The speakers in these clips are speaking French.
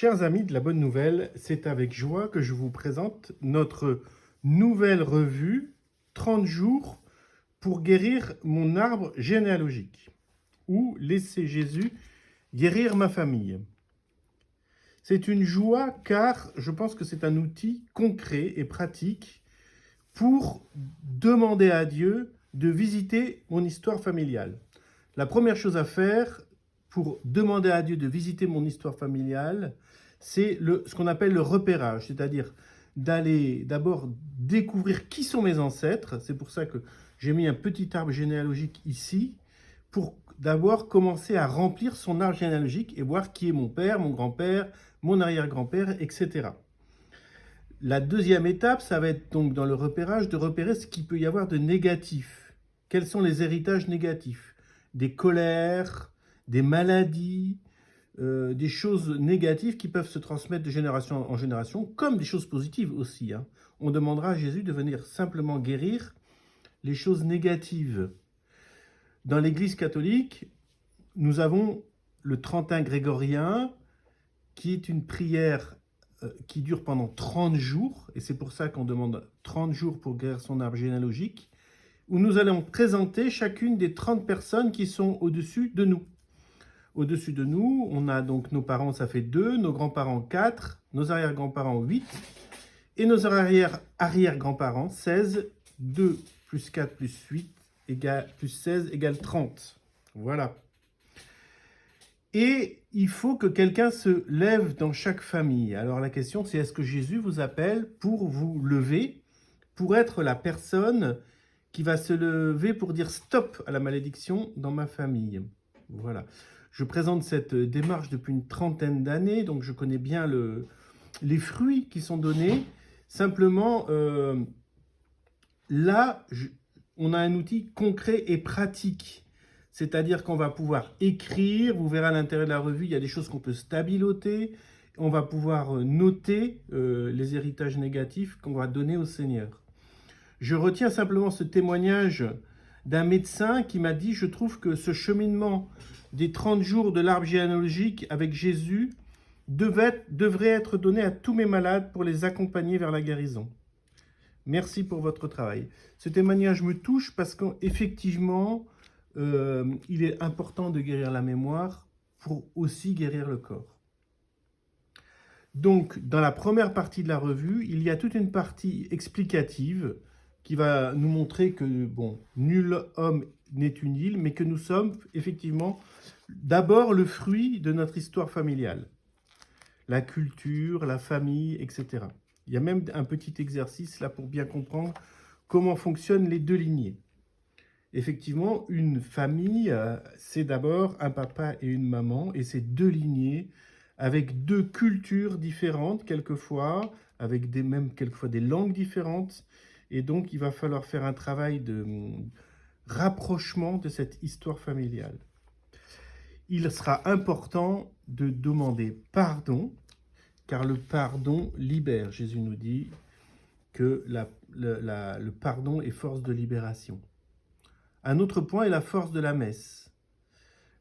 Chers amis de la Bonne Nouvelle, c'est avec joie que je vous présente notre nouvelle revue 30 jours pour guérir mon arbre généalogique ou laisser Jésus guérir ma famille. C'est une joie car je pense que c'est un outil concret et pratique pour demander à Dieu de visiter mon histoire familiale. La première chose à faire pour demander à Dieu de visiter mon histoire familiale, c'est ce qu'on appelle le repérage, c'est-à-dire d'aller d'abord découvrir qui sont mes ancêtres. C'est pour ça que j'ai mis un petit arbre généalogique ici, pour d'abord commencer à remplir son arbre généalogique et voir qui est mon père, mon grand-père, mon arrière-grand-père, etc. La deuxième étape, ça va être donc dans le repérage de repérer ce qu'il peut y avoir de négatif. Quels sont les héritages négatifs? Des colères, des maladies, des choses négatives qui peuvent se transmettre de génération en génération, comme des choses positives aussi. On demandera à Jésus de venir simplement guérir les choses négatives. Dans l'Église catholique, nous avons le 31 grégorien, qui est une prière qui dure pendant 30 jours, et c'est pour ça qu'on demande 30 jours pour guérir son arbre généalogique, où nous allons présenter chacune des 30 personnes qui sont au-dessus de nous. Au-dessus de nous, on a donc nos parents, ça fait 2, nos grands-parents 4, nos arrière-grands-parents 8, et nos arrière-grands-parents 16, 2 plus 4 plus 8 plus 16 égale 30. Voilà. Et il faut que quelqu'un se lève dans chaque famille. Alors la question, c'est est-ce que Jésus vous appelle pour vous lever, pour être la personne qui va se lever pour dire stop à la malédiction dans ma famille. Voilà. Je présente cette démarche depuis une trentaine d'années, donc je connais bien les fruits qui sont donnés. Simplement, là, on a un outil concret et pratique. C'est-à-dire qu'on va pouvoir écrire, vous verrez à l'intérieur de la revue, il y a des choses qu'on peut stabiloter, on va pouvoir noter les héritages négatifs qu'on va donner au Seigneur. Je retiens simplement ce témoignage d'un médecin qui m'a dit « Je trouve que ce cheminement des 30 jours de l'arbre généalogique avec Jésus devrait être donné à tous mes malades pour les accompagner vers la guérison. » Merci pour votre travail. Ce témoignage me touche parce qu'effectivement, il est important de guérir la mémoire pour aussi guérir le corps. Donc, dans la première partie de la revue, il y a toute une partie explicative qui va nous montrer que, bon, nul homme n'est une île, mais que nous sommes effectivement d'abord le fruit de notre histoire familiale. La culture, la famille, etc. Il y a même un petit exercice là pour bien comprendre comment fonctionnent les deux lignées. Effectivement, une famille, c'est d'abord un papa et une maman, et c'est deux lignées, avec deux cultures différentes quelquefois, avec même quelquefois des langues différentes, et donc il va falloir faire un travail de rapprochement de cette histoire familiale. Il sera important de demander pardon, car le pardon libère. Jésus nous dit que le pardon est force de libération. Un autre point est la force de la messe.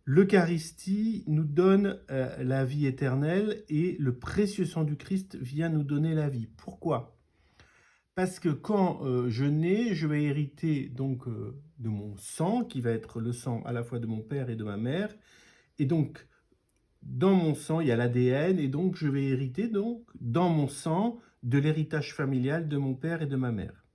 L'Eucharistie nous donne la vie éternelle et le précieux sang du Christ vient nous donner la vie. Pourquoi ? Parce que quand je nais, je vais hériter donc de mon sang, qui va être le sang à la fois de mon père et de ma mère. Et donc, dans mon sang, il y a l'ADN, et donc je vais hériter donc dans mon sang de l'héritage familial de mon père et de ma mère.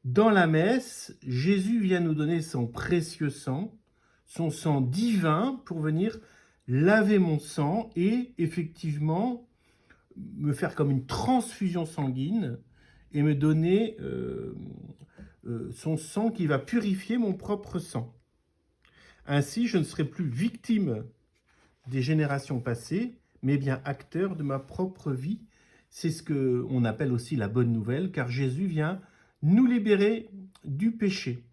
Dans la messe, Jésus vient nous donner son précieux sang, son sang divin, pour venir laver mon sang et effectivement me faire comme une transfusion sanguine et me donner son sang qui va purifier mon propre sang. Ainsi, je ne serai plus victime des générations passées, mais bien acteur de ma propre vie. C'est ce qu'on appelle aussi la bonne nouvelle, car Jésus vient nous libérer du péché.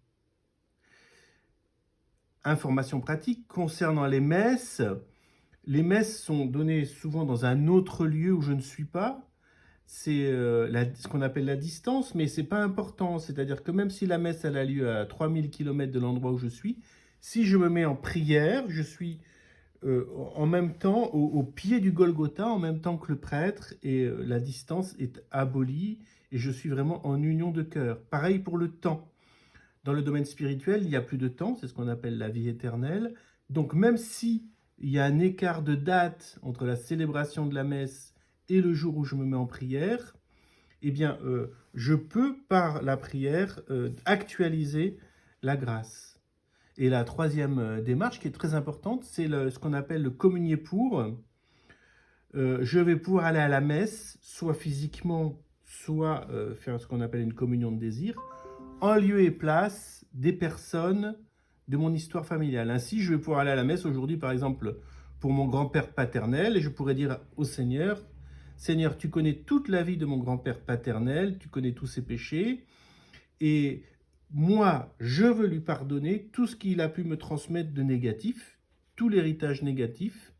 Information pratique concernant les messes. Les messes sont données souvent dans un autre lieu où je ne suis pas. C'est ce qu'on appelle la distance, mais ce n'est pas important. C'est-à-dire que même si la messe elle a lieu à 3000 km de l'endroit où je suis, si je me mets en prière, je suis en même temps, au pied du Golgotha, en même temps que le prêtre, et la distance est abolie, et je suis vraiment en union de cœur. Pareil pour le temps. Dans le domaine spirituel, il n'y a plus de temps, c'est ce qu'on appelle la vie éternelle. Donc même si il y a un écart de date entre la célébration de la messe et le jour où je me mets en prière, eh bien, je peux, par la prière, actualiser la grâce. Et la troisième démarche, qui est très importante, c'est ce qu'on appelle le communier pour. Je vais pouvoir aller à la messe, soit physiquement, soit faire ce qu'on appelle une communion de désir, en lieu et place des personnes de mon histoire familiale. Ainsi, je vais pouvoir aller à la messe aujourd'hui, par exemple, pour mon grand-père paternel, et je pourrais dire au Seigneur, Seigneur, tu connais toute la vie de mon grand-père paternel, tu connais tous ses péchés, et moi, je veux lui pardonner tout ce qu'il a pu me transmettre de négatif, tout l'héritage négatif.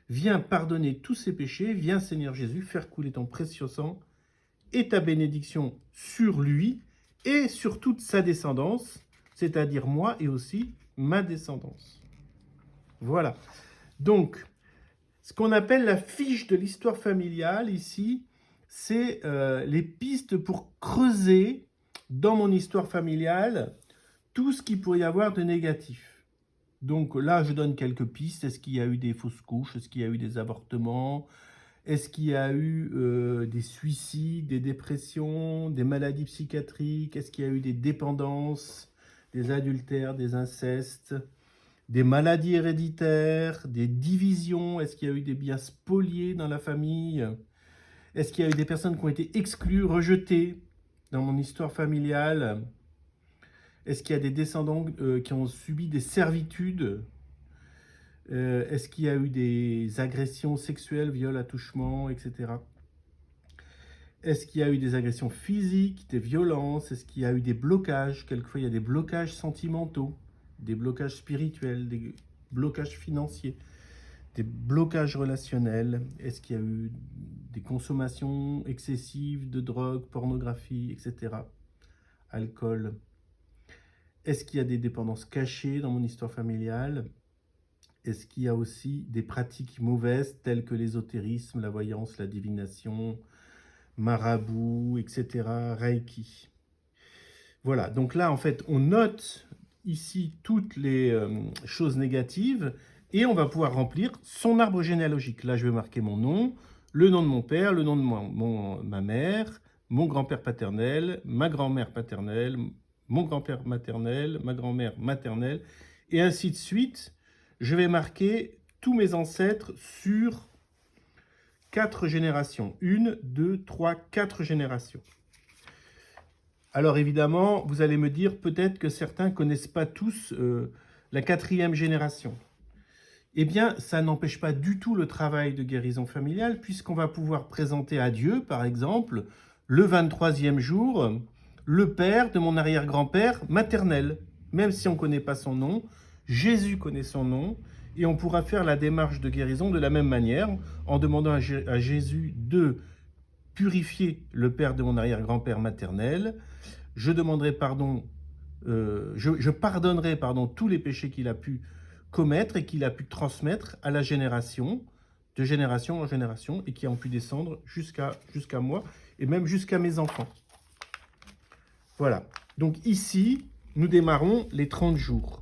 Viens pardonner tous ses péchés, viens Seigneur Jésus, faire couler ton précieux sang et ta bénédiction sur lui et sur toute sa descendance, c'est-à-dire moi et aussi ma descendance. Voilà. Donc, ce qu'on appelle la fiche de l'histoire familiale ici, c'est les pistes pour creuser dans mon histoire familiale tout ce qu'il pourrait y avoir de négatif. Donc là, je donne quelques pistes. Est-ce qu'il y a eu des fausses couches? Est-ce qu'il y a eu des avortements? Est-ce qu'il y a eu des suicides, des dépressions, des maladies psychiatriques? Est-ce qu'il y a eu des dépendances, des adultères, des incestes, des maladies héréditaires, des divisions? Est-ce qu'il y a eu des biens spoliés dans la famille? Est-ce qu'il y a eu des personnes qui ont été exclues, rejetées dans mon histoire familiale? Est-ce qu'il y a des descendants qui ont subi des servitudes? Est-ce qu'il y a eu des agressions sexuelles, viols, attouchements, etc. Est-ce qu'il y a eu des agressions physiques, des violences? Est-ce qu'il y a eu des blocages? Quelquefois, il y a des blocages sentimentaux, des blocages spirituels, des blocages financiers, des blocages relationnels. Est-ce qu'il y a eu des consommations excessives de drogue, pornographie, etc. Alcool. Est-ce qu'il y a des dépendances cachées dans mon histoire familiale? Est-ce qu'il y a aussi des pratiques mauvaises telles que l'ésotérisme, la voyance, la divination, marabout, etc., reiki? Voilà, donc là, en fait, on note ici toutes les choses négatives et on va pouvoir remplir son arbre généalogique. Là, je vais marquer mon nom, le nom de mon père, le nom de ma mère, mon grand-père paternel, ma grand-mère paternelle, mon grand-père maternel, ma grand-mère maternelle, et ainsi de suite. Je vais marquer tous mes ancêtres sur 4 générations. 1, 2, 3, 4 générations. Alors évidemment, vous allez me dire peut-être que certains ne connaissent pas tous la 4e génération. Eh bien, ça n'empêche pas du tout le travail de guérison familiale, puisqu'on va pouvoir présenter à Dieu, par exemple, le 23e jour, le père de mon arrière-grand-père maternel. Même si on ne connaît pas son nom, Jésus connaît son nom, et on pourra faire la démarche de guérison de la même manière, en demandant à Jésus de purifier le père de mon arrière-grand-père maternel. Je demanderai pardon, je pardonnerai tous les péchés qu'il a pu commettre et qu'il a pu transmettre à la génération, de génération en génération, et qui ont pu descendre jusqu'à moi, et même jusqu'à mes enfants. Voilà. Donc ici, nous démarrons les 30 jours.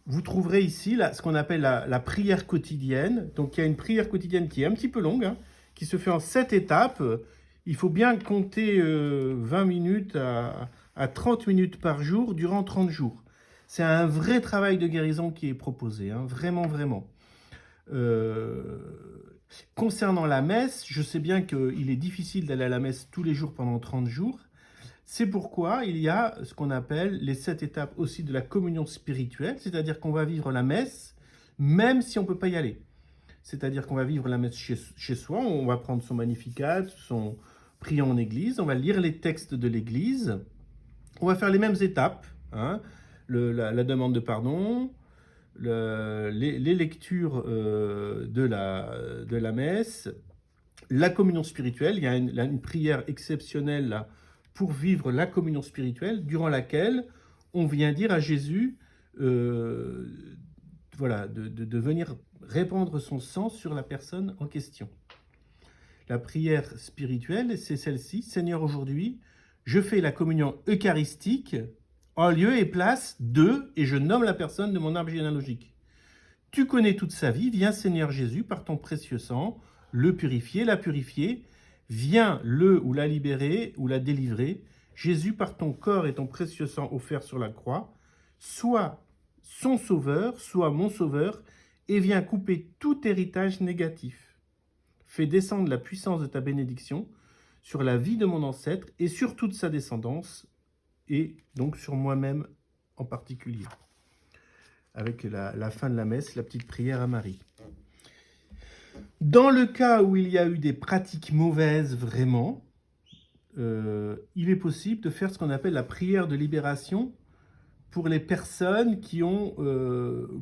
Vous trouverez ici ce qu'on appelle la prière quotidienne. Donc il y a une prière quotidienne qui est un petit peu longue, hein, qui se fait en 7 étapes. Il faut bien compter 20 minutes à 30 minutes par jour durant 30 jours. C'est un vrai travail de guérison qui est proposé, hein, vraiment, vraiment. Concernant la messe, je sais bien qu'il est difficile d'aller à la messe tous les jours pendant 30 jours. C'est pourquoi il y a ce qu'on appelle les 7 étapes aussi de la communion spirituelle, c'est-à-dire qu'on va vivre la messe même si on ne peut pas y aller. C'est-à-dire qu'on va vivre la messe chez soi, on va prendre son Magnificat, son priant en église, on va lire les textes de l'église, on va faire les mêmes étapes, hein, la demande de pardon, les lectures de la messe, la communion spirituelle. Il y a une prière exceptionnelle là, pour vivre la communion spirituelle, durant laquelle on vient dire à Jésus, voilà, de venir répandre son sang sur la personne en question. La prière spirituelle, c'est celle-ci. Seigneur, aujourd'hui, je fais la communion eucharistique en lieu et place de, et je nomme la personne de mon arbre généalogique. Tu connais toute sa vie, viens Seigneur Jésus, par ton précieux sang, le purifier, la purifier, viens le ou la libérer ou la délivrer. Jésus, par ton corps et ton précieux sang offert sur la croix, sois son sauveur, sois mon sauveur, et viens couper tout héritage négatif. Fais descendre la puissance de ta bénédiction sur la vie de mon ancêtre et sur toute sa descendance, et donc sur moi-même en particulier. Avec la fin de la messe, la petite prière à Marie. Dans le cas où il y a eu des pratiques mauvaises vraiment, il est possible de faire ce qu'on appelle la prière de libération pour les personnes qui ont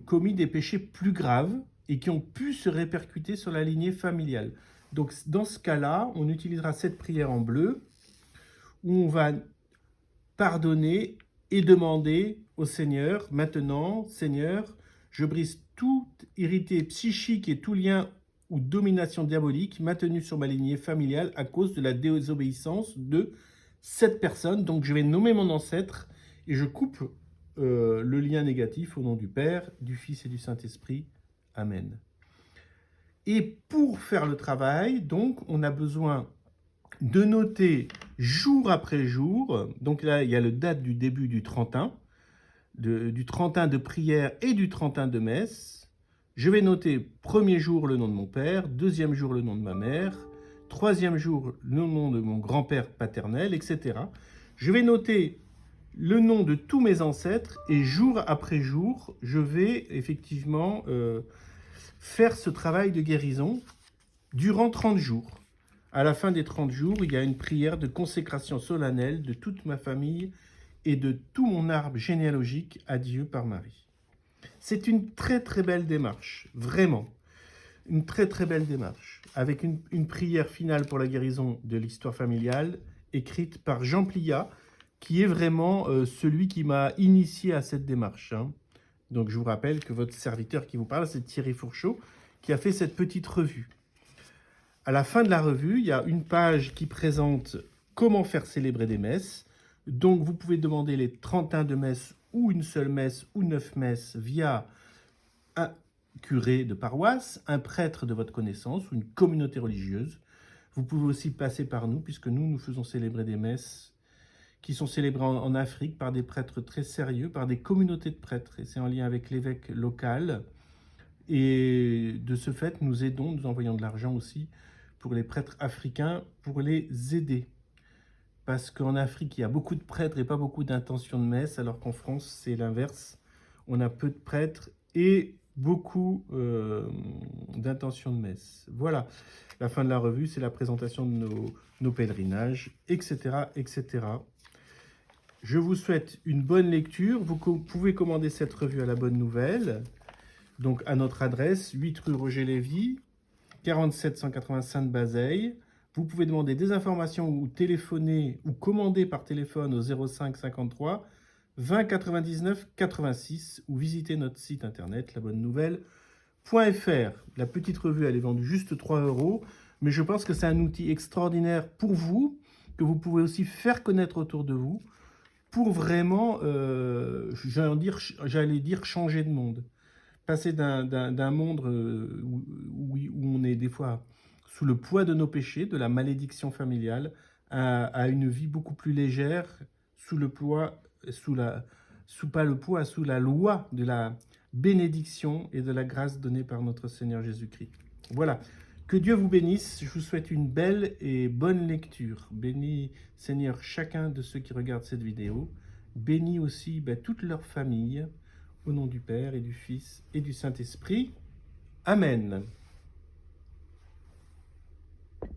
commis des péchés plus graves et qui ont pu se répercuter sur la lignée familiale. Donc dans ce cas-là, on utilisera cette prière en bleu où on va pardonner et demander au Seigneur, maintenant, Seigneur, je brise toute irrité psychique et tout lien ou domination diabolique maintenue sur ma lignée familiale à cause de la désobéissance de cette personne. Donc je vais nommer mon ancêtre et je coupe le lien négatif au nom du Père, du Fils et du Saint-Esprit. Amen. Et pour faire le travail, donc, on a besoin de noter jour après jour. Donc là, il y a la date du début du 31, du 31 de prière et du 31 de messe. Je vais noter premier jour le nom de mon père, deuxième jour le nom de ma mère, troisième jour le nom de mon grand-père paternel, etc. Je vais noter le nom de tous mes ancêtres et jour après jour, je vais effectivement faire ce travail de guérison durant 30 jours. À la fin des 30 jours, il y a une prière de consécration solennelle de toute ma famille et de tout mon arbre généalogique à Dieu par Marie. C'est une très très belle démarche, vraiment. Une très très belle démarche, avec une prière finale pour la guérison de l'histoire familiale, écrite par Jean Pliat, qui est vraiment celui qui m'a initié à cette démarche. Donc je vous rappelle que votre serviteur qui vous parle, c'est Thierry Fourchot, qui a fait cette petite revue. À la fin de la revue, il y a une page qui présente comment faire célébrer des messes. Donc vous pouvez demander les 31 de messe ou une seule messe ou 9 messes via un curé de paroisse, un prêtre de votre connaissance ou une communauté religieuse. Vous pouvez aussi passer par nous, puisque nous faisons célébrer des messes qui sont célébrées en Afrique par des prêtres très sérieux, par des communautés de prêtres. Et c'est en lien avec l'évêque local. Et de ce fait, nous aidons, nous envoyons de l'argent aussi pour les prêtres africains, pour les aider. Parce qu'en Afrique, il y a beaucoup de prêtres et pas beaucoup d'intentions de messe, alors qu'en France, c'est l'inverse. On a peu de prêtres et beaucoup d'intentions de messe. Voilà, la fin de la revue, c'est la présentation de nos pèlerinages, etc., etc. Je vous souhaite une bonne lecture. Vous pouvez commander cette revue à la Bonne Nouvelle, donc à notre adresse, 8 rue Roger Lévy, 47 185 de Bazeilles. Vous pouvez demander des informations ou téléphoner ou commander par téléphone au 05 53 20 99 86 ou visiter notre site internet labonnenouvelle.fr. La petite revue, elle est vendue juste 3 €, mais je pense que c'est un outil extraordinaire pour vous, que vous pouvez aussi faire connaître autour de vous, pour vraiment, j'allais dire, changer de monde. Passer d'un monde où on est des fois sous le poids de nos péchés, de la malédiction familiale, à une vie beaucoup plus légère, sous la loi de la bénédiction et de la grâce donnée par notre Seigneur Jésus-Christ. Voilà. Que Dieu vous bénisse. Je vous souhaite une belle et bonne lecture. Bénis, Seigneur, chacun de ceux qui regardent cette vidéo. Bénis aussi toute leur famille. Au nom du Père et du Fils et du Saint-Esprit. Amen.